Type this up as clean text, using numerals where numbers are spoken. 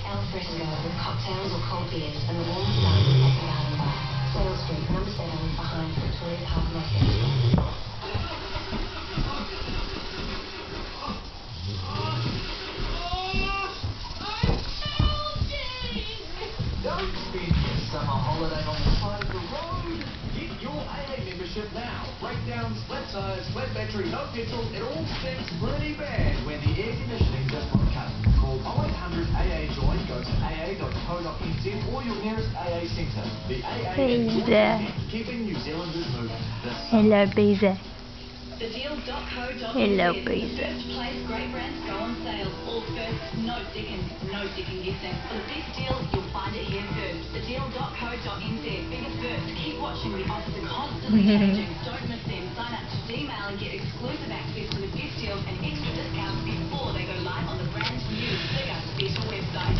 al fresco with cocktails or cold beers and the warm sun at the Garden Bar. Wales Street, number 7, behind Victoria Park Market. Don't spend your summer holiday on the side of the road. Get your AA membership now. Breakdowns, flat tyres, flat battery, no petrol, it all stinks pretty bad when the air conditioning does not cut. Call 0800 AA Join, go to aa.co.nz or your nearest AA centre. The AA is keeping New Zealanders moving. Hello, Beezer. TheDeal.co.nz. Hello, Beezer. First place great brands go on sale. All first, no second guessing. For the best deal, you'll find it here first. TheDeal.co.nz. Biggest first. Keep watching. The offers are constantly changing. Don't miss them. Sign up to Gmail and get exclusive access to the best deals and extra discounts before they go live on the brand new, bigger, better website.